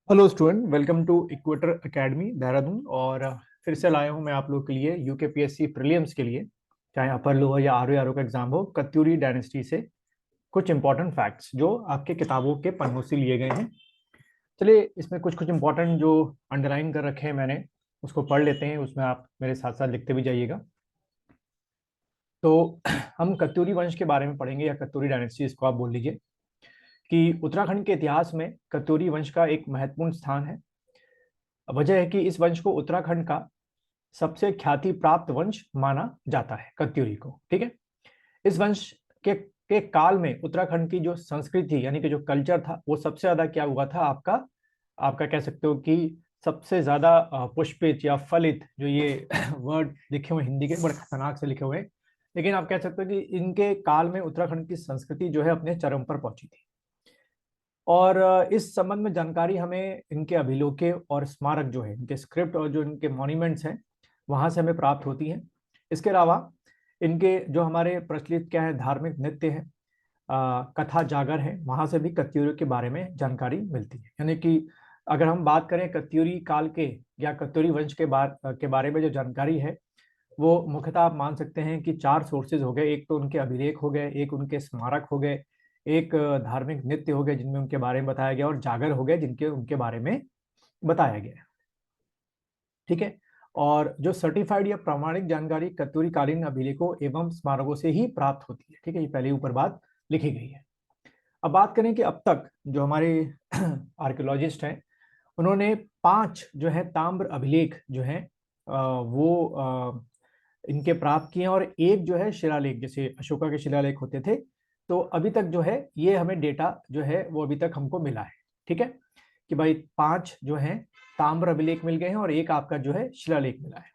Hello student, welcome to Equator Academy Dehradun. और फिर से लाया हूँ मैं आप लोग के लिए यूकेपीएससी प्रीलिम्स के लिए, चाहे अपर लोअर या आर का एग्जाम हो, कत्यूरी डायनेस्टी से कुछ इंपॉर्टेंट फैक्ट्स जो आपके किताबों के पन्नों से लिए गए हैं। चलिए, इसमें कुछ कुछ इंपॉर्टेंट जो अंडरलाइन कर रखे हैं मैंने, उसको पढ़ लेते हैं। उसमें आप मेरे साथ साथ लिखते भी जाइएगा। तो हम कत्यूरी वंश के बारे में पढ़ेंगे, या कत्यूरी डायनेस्टी इसको आप बोल लीजिए, कि उत्तराखंड के इतिहास में कत्यूरी वंश का एक महत्वपूर्ण स्थान है। वजह है कि इस वंश को उत्तराखंड का सबसे ख्याति प्राप्त वंश माना जाता है, कत्यूरी को। ठीक है। इस वंश के काल में उत्तराखंड की जो संस्कृति यानी कि जो कल्चर था, वो सबसे ज्यादा क्या हुआ था, आपका आपका कह सकते हो कि सबसे ज्यादा पुष्पित या फलित, जो ये वर्ड लिखे हुए हिंदी के बड़े खतरनाक से लिखे हुए हैं, लेकिन आप कह सकते हो कि इनके काल में उत्तराखंड की संस्कृति जो है अपने चरम पर पहुंची थी। और इस संबंध में जानकारी हमें इनके अभिलेखे और स्मारक जो है, इनके स्क्रिप्ट और जो इनके मॉन्यूमेंट्स हैं, वहां से हमें प्राप्त होती हैं। इसके अलावा इनके जो हमारे प्रचलित क्या है, धार्मिक नृत्य है, कथा जागर है, वहां से भी कत्यूरी के बारे में जानकारी मिलती है। यानी कि अगर हम बात करें कत्यूरी काल के या कत्यूरी वंश के बारे में जो जानकारी है, वो मुख्यतः आप मान सकते हैं कि चार सोर्सेज हो गए। एक तो उनके अभिलेख हो गए, एक उनके स्मारक हो गए, एक धार्मिक नृत्य हो गए जिनमें उनके बारे में बताया गया, और जागर हो गए जिनके उनके बारे में बताया गया। ठीक है। और जो सर्टिफाइड या प्रमाणिक जानकारी कत्यूरी कालीन अभिलेखों एवं स्मारकों से ही प्राप्त होती है। ठीक है, ये पहले ऊपर बात लिखी गई है। अब बात करें कि अब तक जो हमारे आर्कियोलॉजिस्ट हैं, उन्होंने 5 जो है ताम्र अभिलेख जो है वो इनके प्राप्त किए हैं, और एक जो है शिलालेख, जैसे अशोका के शिलालेख होते थे। तो अभी तक जो है ये हमें डेटा जो है वो अभी तक हमको मिला है। ठीक है, कि भाई 5 जो है ताम्र अभिलेख मिल गए हैं और एक आपका जो है शिलालेख मिला है।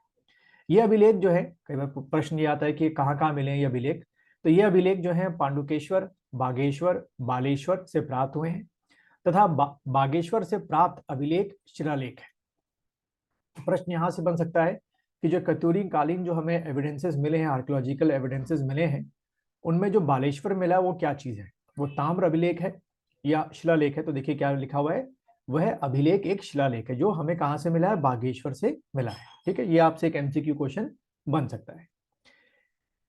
ये अभिलेख जो है, कई बार प्रश्न ये आता है कि कहाँ कहाँ मिले हैं ये अभिलेख। तो ये अभिलेख जो है पांडुकेश्वर, बागेश्वर, बालेश्वर से प्राप्त हुए हैं, तथा बागेश्वर से प्राप्त अभिलेख शिलालेख है। प्रश्न यहां से बन सकता है कि जो कत्यूरी कालीन जो हमें एविडेंसेस मिले हैं, आर्कियोलॉजिकल एविडेंसेस मिले हैं, उनमें जो बालेश्वर मिला है वो क्या चीज है, वो ताम्र अभिलेख है या शिलालेख है। तो देखिए क्या लिखा हुआ है, वह अभिलेख एक शिलालेख है जो हमें कहां से मिला है, बागेश्वर से मिला है। ठीक है, ये आपसे एक एमसीक्यू क्वेश्चन बन सकता है।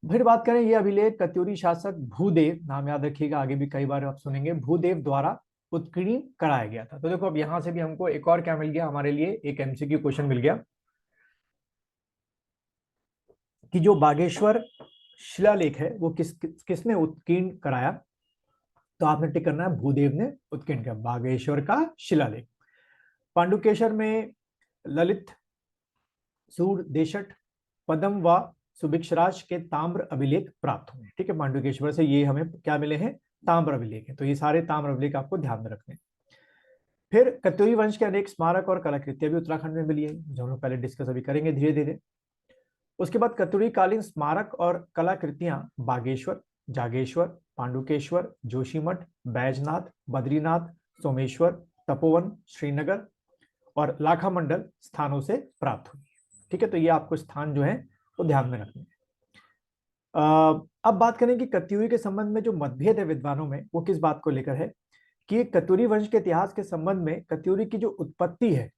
फिर बात करें, ये अभिलेख कत्यूरी शासक भूदेव, नाम याद रखिएगा, आगे भी कई बार आप सुनेंगे, भूदेव द्वारा उत्कीर्ण कराया गया था। तो देखो अब यहां से भी हमको एक और क्या मिल गया, हमारे लिए एक एमसीक्यू क्वेश्चन मिल गया कि जो बागेश्वर शिलालेख है वो किसने उत्कीर्ण कराया। तो आपने टिक करना है, भूदेव ने उत्कीर्ण किया बागेश्वर का शिलालेख। पांडुकेश्वर में ललित, सूर देशट, पदम व सुभिक्षराज के ताम्र अभिलेख प्राप्त हुए। ठीक है, पांडुकेश्वर से ये हमें क्या मिले हैं, ताम्र अभिलेख है। तो ये सारे ताम्र अभिलेख आपको ध्यान में रखने हैं। फिर कत्यूरी वंश के अनेक स्मारक और कलाकृतियां भी उत्तराखंड में मिली है, जो हम लोग पहले डिस्कस अभी करेंगे धीरे धीरे। उसके बाद कत्यूरी कालीन स्मारक और कलाकृतियां बागेश्वर, जागेश्वर, पांडुकेश्वर, जोशीमठ, बैजनाथ, बद्रीनाथ, सोमेश्वर, तपोवन, श्रीनगर और लाखा मंडल स्थानों से प्राप्त हुई। ठीक है, तो ये आपको स्थान जो है वो ध्यान में रखने हैं। अब बात करें कि कत्यूरी के संबंध में जो मतभेद है विद्वानों में, वो किस बात को लेकर है, कि कत्यूरी वंश के इतिहास के संबंध में कत्यूरी की जो उत्पत्ति है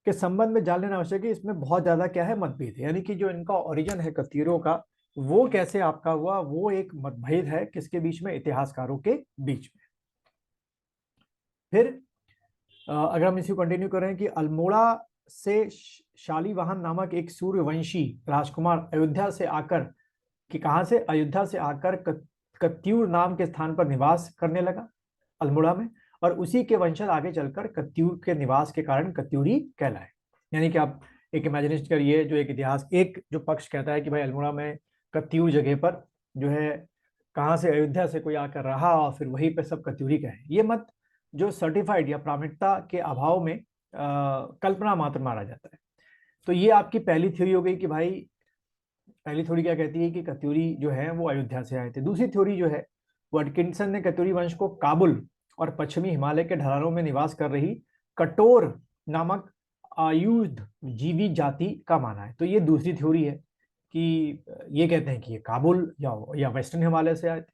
के संबंध में जान लेना आवश्यक है। इसमें बहुत ज्यादा क्या है, मतभेद है। यानी कि जो इनका ओरिजिन है कत्यूरों का, वो कैसे आपका हुआ, वो एक मतभेद है किसके बीच में, इतिहासकारों के बीच में। फिर अगर हम इसी कंटिन्यू करें कि अल्मोड़ा से शालीवाहन नामक एक सूर्यवंशी राजकुमार अयोध्या से आकर, कि कहां से, अयोध्या से आकर कत्यूर नाम के स्थान पर निवास करने लगा अल्मोड़ा में, और उसी के वंशज आगे चलकर कत्यूर के निवास के कारण कत्यूरी कहलाए। यानी कि आप एक इमेजिनेशन करिए, जो एक इतिहास एक जो पक्ष कहता है कि भाई अल्मोड़ा में कत्यूर जगह पर जो है, कहाँ से, अयोध्या से कोई आकर रहा और फिर वहीं पे सब कत्यूरी कहे, ये मत जो सर्टिफाइड या प्रामाणिकता के अभाव में कल्पना मात्र मारा जाता है। तो ये आपकी पहली थ्योरी हो गई कि भाई, पहली थ्योरी क्या कहती है कि कत्यूरी जो है वो अयोध्या से आए थे। दूसरी थ्योरी जो है, वो एटकिंसन ने कत्यूरी वंश को काबुल और पश्चिमी हिमालय के ढलानों में निवास कर रही कटोर नामक आयुध जीवी जाति का माना है। तो ये दूसरी थ्योरी है कि ये कहते हैं कि ये काबुल या वेस्टर्न हिमालय से आए थे।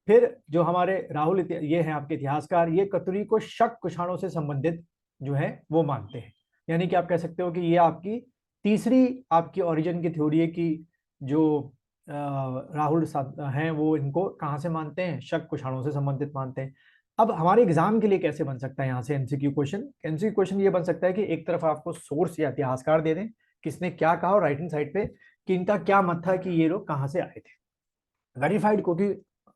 फिर जो हमारे राहुल ये हैं आपके इतिहासकार, ये कतुरी को शक कुषाणों से संबंधित जो है वो मानते हैं। यानी कि आप कह सकते हो कि ये आपकी तीसरी आपकी ओरिजिन की थ्योरी है कि जो राहुल हैं वो इनको कहाँ से मानते हैं, शक कुषाणों से संबंधित मानते हैं। अब हमारे एग्जाम के लिए कैसे बन सकता है यहाँ से एमसीक्यू क्वेश्चन? एमसीक्यू क्वेश्चन ये बन सकता है कि एक तरफ आपको सोर्स या इतिहासकार दे दें, किसने क्या कहा, और राइटिंग साइड पे कि इनका क्या मत था कि ये लोग कहाँ से आए थे। वेरीफाइड, क्योंकि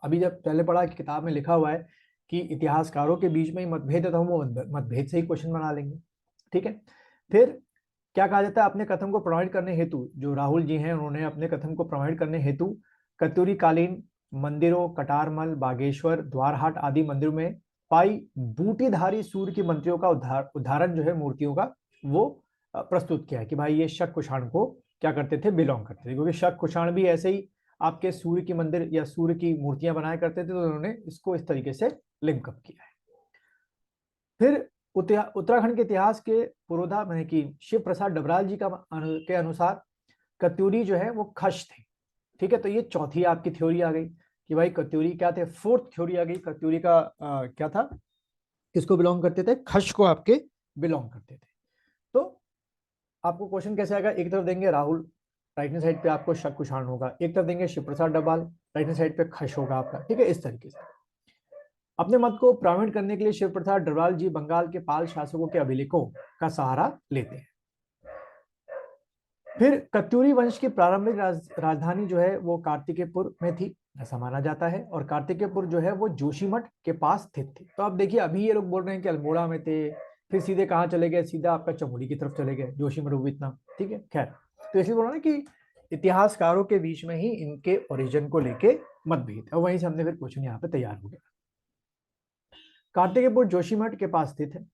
अभी जब पहले पढ़ा कि किताब में लिखा हुआ है कि इतिहासकारों के बीच में ही मतभेद है, तो हम वो मतभेद से ही क्वेश्चन बना लेंगे। ठीक है। फिर क्या कहा जाता है, अपने कथन को प्रमाणित करने हेतु, जो राहुल जी हैं उन्होंने अपने कथन को प्रमाणित करने हेतु कतुरी कालीन मंदिरों, कटारमल, बागेश्वर, द्वारहाट आदि मंदिरों में पाई बूटीधारी सूर्य की मंत्रियों का उदाहरण जो है मूर्तियों का वो प्रस्तुत किया है कि भाई ये शक कुषाण को क्या करते थे, बिलोंग करते थे, क्योंकि शक कुषाण भी ऐसे ही आपके सूर्य की मंदिर या सूर्य की मूर्तियां बनाया करते थे, तो उन्होंने इसको इस तरीके से लिंकअप किया है। फिर उत्तराखंड के इतिहास के पुरोधा में कि शिव प्रसाद डबराल जी के अनुसार कत्यूरी जो है वो खश थे। ठीक है, तो ये चौथी आपकी थ्योरी आ गई कि भाई कत्यूरी क्या थे। फोर्थ थ्योरी आ गई, कत्यूरी का क्या था, किसको बिलोंग करते थे, खश को आपके बिलोंग करते थे। तो आपको क्वेश्चन कैसे आएगा, एक तरफ देंगे राहुल, राइट हैंड साइड पे आपको शक कुषाण होगा, एक तरफ देंगे शिव प्रसाद डबराल, राइट हैंड साइड पे खश होगा आपका। ठीक है, इस तरीके से अपने मत को प्रमाणित करने के लिए शिव प्रसाद डबराल जी बंगाल के पाल शासकों के अभिलेखों का सहारा लेते हैं। फिर कत्यूरी वंश की प्रारंभिक राजधानी जो है वो कार्तिकेयपुर में थी, ऐसा माना जाता है, और कार्तिकेयपुर जो है वो जोशीमठ के पास स्थित थी। तो अब देखिए, अभी ये लोग बोल रहे हैं कि अल्मोड़ा में थे, फिर सीधे कहाँ चले गए, सीधा आपका चमोली की तरफ चले गए, जोशीमठ वो इतना। ठीक है, खैर, तो इसलिए बोला ना कि इतिहासकारों के बीच में ही इनके ओरिजिन को लेके मतभेद है, और वहीं से हमने फिर क्वेश्चन यहाँ पे तैयार हो गया। कार्तिकेयपुर जोशीमठ के पास स्थित है,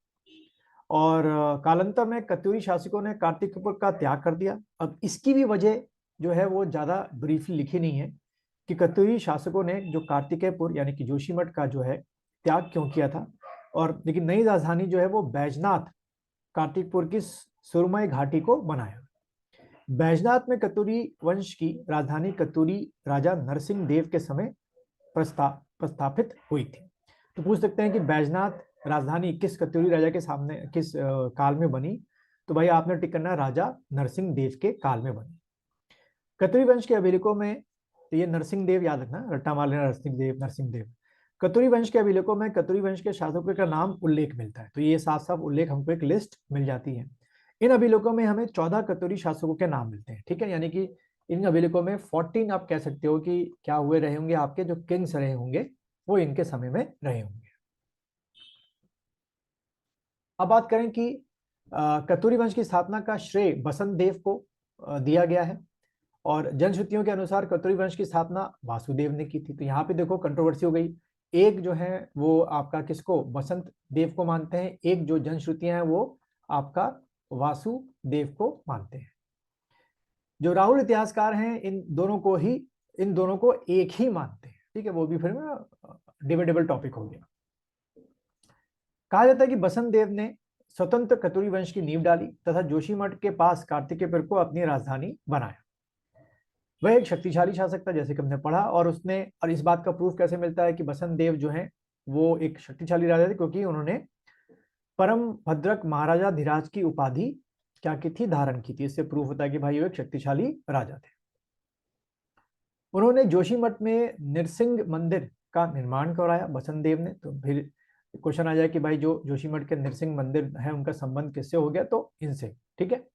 और कालांतर में कत्यूरी शासकों ने कार्तिकपुर का त्याग कर दिया। अब इसकी भी वजह जो है वो ज्यादा ब्रीफली लिखी नहीं है कि कत्यूरी शासकों ने जो कार्तिकेयपुर यानी कि जोशीमठ का जो है त्याग क्यों किया था, और लेकिन नई राजधानी जो है वो बैजनाथ कार्तिकपुर की सुरमई घाटी को बनाया। बैजनाथ में कत्यूरी वंश की राजधानी कत्यूरी राजा नरसिंह देव के समय प्रस्थापित हुई थी। तो पूछ सकते हैं कि बैजनाथ राजधानी किस कत्यूरी राजा के सामने किस काल में बनी, तो भाई आपने टिक करना राजा नरसिंह देव के काल में बनी। कत्यूरी वंश के अभिलेखों में, तो ये नरसिंह देव याद रखना, रट्टा मार लेना, नरसिंह देव। कत्यूरी वंश के अभिलेखों में कत्यूरी वंश के शासकों का नाम उल्लेख मिलता है, तो ये साफ साफ उल्लेख हमको एक लिस्ट मिल जाती है। इन अभिलेखों में हमें 14 कत्यूरी शासकों के नाम मिलते हैं। ठीक है, यानी कि इन अभिलेखों में 14 आप कह सकते हो कि क्या हुए रहे होंगे, आपके जो किंग्स रहे होंगे वो इनके समय में रहे होंगे। अब बात करें कि कत्यूरी वंश की स्थापना का श्रेय बसंत देव को दिया गया है, और जनश्रुतियों के अनुसार कत्यूरी वंश की स्थापना वासुदेव ने की थी। तो यहाँ पे देखो कंट्रोवर्सी हो गई, एक जो है वो आपका किसको, बसंत देव को मानते हैं, एक जो जनश्रुतियां हैं वो आपका वासुदेव को मानते हैं। जो राहुल इतिहासकार हैं इन दोनों को एक ही मानते हैं। ठीक है, वो भी फिर डिबेटेबल टॉपिक हो गया। कहा जाता है कि बसंत देव ने स्वतंत्र कत्यूरी वंश की नींव डाली तथा जोशीमठ के पास कार्तिकेयपुर को अपनी राजधानी बनाया। वह एक शक्तिशाली शासक था, जैसे कि हमने पढ़ा, और इस बात का प्रूफ कैसे मिलता है कि बसंत देव जो है वो एक शक्तिशाली राजा थे, क्योंकि उन्होंने परम भद्रक महाराजा धीराज की उपाधि क्या की थी, धारण की थी। इससे प्रूफ होता है कि भाई वो एक शक्तिशाली राजा थे। उन्होंने जोशीमठ में नृसिंह मंदिर का निर्माण करवाया बसंत देव ने। तो फिर क्वेश्चन आ जाए कि भाई जो जोशीमठ के नृसिंह मंदिर है उनका संबंध किससे हो गया, तो इनसे। ठीक है,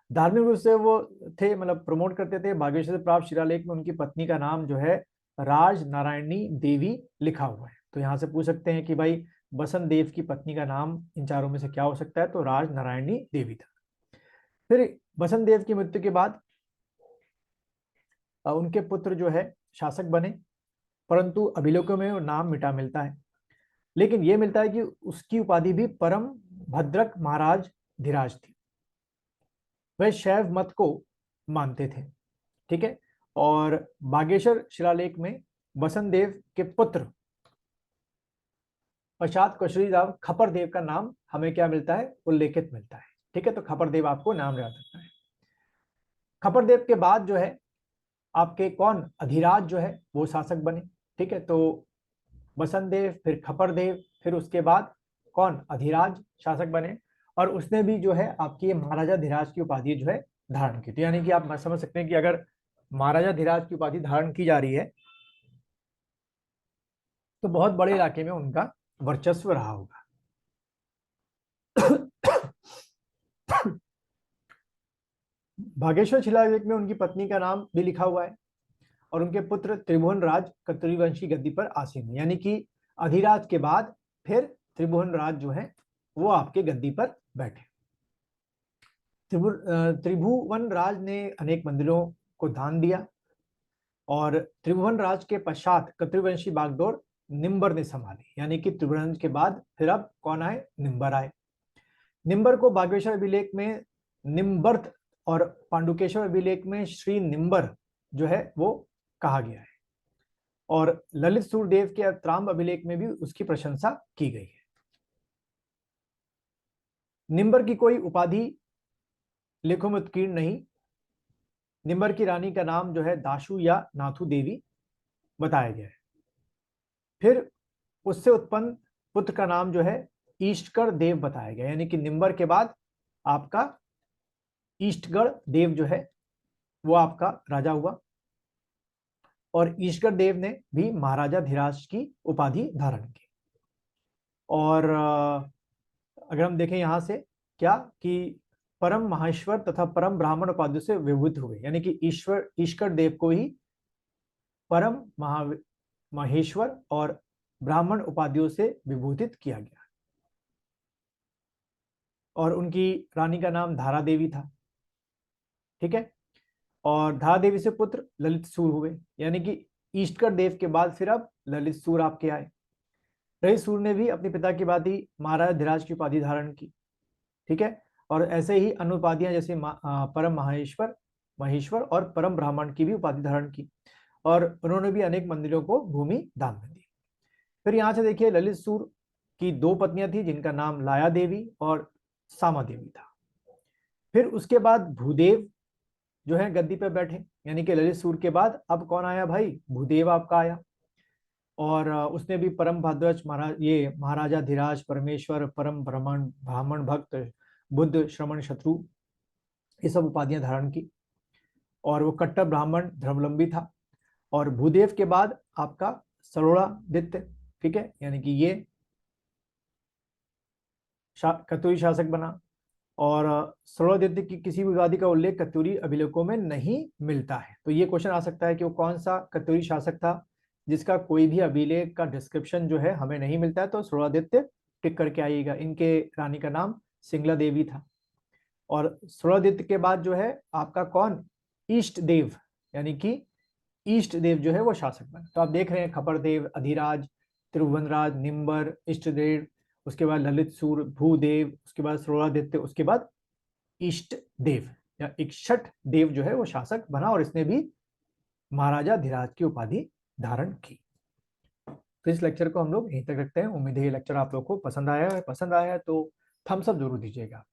धार्मिक रूप से वो थे, मतलब प्रमोट करते थे। बागेश्वर से प्राप्त शिलालेख में उनकी पत्नी का नाम जो है राज नारायणी देवी लिखा हुआ है। तो यहाँ से पूछ सकते हैं कि भाई बसंत देव की पत्नी का नाम इन चारों में से क्या हो सकता है, तो राज नारायणी देवी था। फिर बसंत देव की मृत्यु के बाद उनके पुत्र जो है शासक बने, परंतु अभिलेखों में वो नाम मिटा मिलता है, लेकिन यह मिलता है कि उसकी उपाधि भी परम भद्रक महाराज धीराज थी। वह शैव मत को मानते थे। ठीक है, और बागेश्वर शिलालेख में बसंत देव के पुत्र पश्चात कशुरीराव खपर देव का नाम हमें क्या मिलता है, उल्लेखित मिलता है। ठीक है, तो खपर देव आपको नाम याद रखना है। खपर देव के बाद जो है आपके कौन, अधिराज जो है वो शासक बने। ठीक है, तो बसंत देव, फिर खपर देव, फिर उसके बाद कौन, अधिराज शासक बने, और उसने भी जो है आपकी महाराजा धीराज की उपाधि जो है धारण की। तो यानी कि आप समझ सकते हैं कि अगर महाराजा धीराज की उपाधि धारण की जा रही है तो बहुत बड़े इलाके में उनका वर्चस्व रहा होगा। भागेश्वर शिलालेख में उनकी पत्नी का नाम भी लिखा हुआ है और उनके पुत्र त्रिभुवन राज कत्यूरी वंश की गद्दी पर आसीन है। यानी कि अधिराज के बाद फिर त्रिभुवन राज जो है वो आपके गद्दी पर बैठे। त्रिभुवन राज ने अनेक मंदिरों को दान दिया और त्रिभुवन राज के पश्चात कत्यूरवंशी बागडोर निम्बर ने संभाली। यानी कि त्रिभुवन के बाद फिर अब कौन आए, निम्बर आए। निम्बर को बागेश्वर अभिलेख में निम्बर्त और पांडुकेश्वर अभिलेख में श्री निम्बर जो है वो कहा गया है, और ललित सूरदेव के त्राम्ब अभिलेख में भी उसकी प्रशंसा की गई है। निम्बर की कोई उपाधि लेखों में उत्कीर्ण नहीं। निम्बर की रानी का नाम जो है दाशु या नाथु देवी बताया गया है। फिर उससे उत्पन्न पुत्र का नाम जो है ईष्टगढ़ देव बताया गया। यानी कि निम्बर के बाद आपका ईष्टगढ़ देव जो है वो आपका राजा हुआ, और ईष्टगढ़ देव ने भी महाराजा धीराज की उपाधि धारण की। और अगर हम देखें यहां से क्या कि परम महेश्वर तथा परम ब्राह्मण उपाधियों से विभूत हुए। यानी कि ईश्वर देव को ही परम महेश्वर और ब्राह्मण उपाधियों से विभूतित किया गया, और उनकी रानी का नाम धारा देवी था। ठीक है, और धारा देवी से पुत्र ललित सूर हुए। यानी कि ईष्टगढ़ देव के बाद फिर अब ललित सूर आपके आए। ललित सूर ने भी अपने पिता की बात ही महाराजा धीराज की उपाधि धारण की। ठीक है, और ऐसे ही अन्य उपाधियां जैसे परम महेश्वर और परम ब्राह्मण की भी उपाधि धारण की, और उन्होंने भी अनेक मंदिरों को भूमि दान में दी। फिर यहां से देखिए ललित सूर की दो पत्नियां थी जिनका नाम लाया देवी और सामा देवी था। फिर उसके बाद भूदेव जो है गद्दी पे बैठे। यानी कि ललित सूर के बाद अब कौन आया भाई, भूदेव आपका आया, और उसने भी परम भद्रज महाराजा धीराज, परमेश्वर, परम ब्राह्मण ब्राह्मण भक्त, बुद्ध, श्रमण, शत्रु, ये सब उपाधियां धारण की, और वो कट्टर ब्राह्मण धर्मलंबी था। और भूदेव के बाद आपका सरोड़ादित्य। ठीक है, यानी कि ये कत्यूरी शासक बना, और सरोड़ादित्य की किसी भी उपाधि का उल्लेख कत्यूरी अभिलेखों में नहीं मिलता है। तो ये क्वेश्चन आ सकता है कि वो कौन सा कत्यूरी शासक था जिसका कोई भी अभिलेख का डिस्क्रिप्शन जो है हमें नहीं मिलता है। तो सरोड़ादित्य टिक करके आइएगा। इनके रानी का नाम सिंगला देवी था। और सरोड़ादित्य के बाद जो है आपका कौन, ईष्ट देव, यानी कि ईष्ट देव जो है वो शासक बने। तो आप देख रहे हैं खपर देव, अधिराज, त्रिभुवनराज, निम्बर, इष्ट देव, उसके बाद ललित सूर, भूदेव, उसके बाद सरोड़ादित्य, उसके बाद इष्ट देव या इक्षट देव जो है वो शासक बना, और इसने भी महाराजा धीराज की उपाधि धारण की। तो इस लेक्चर को हम लोग यहीं तक रखते हैं। उम्मीद है ये लेक्चर आप लोग को पसंद आया है। पसंद आया है तो थम्स अप जरूर दीजिएगा।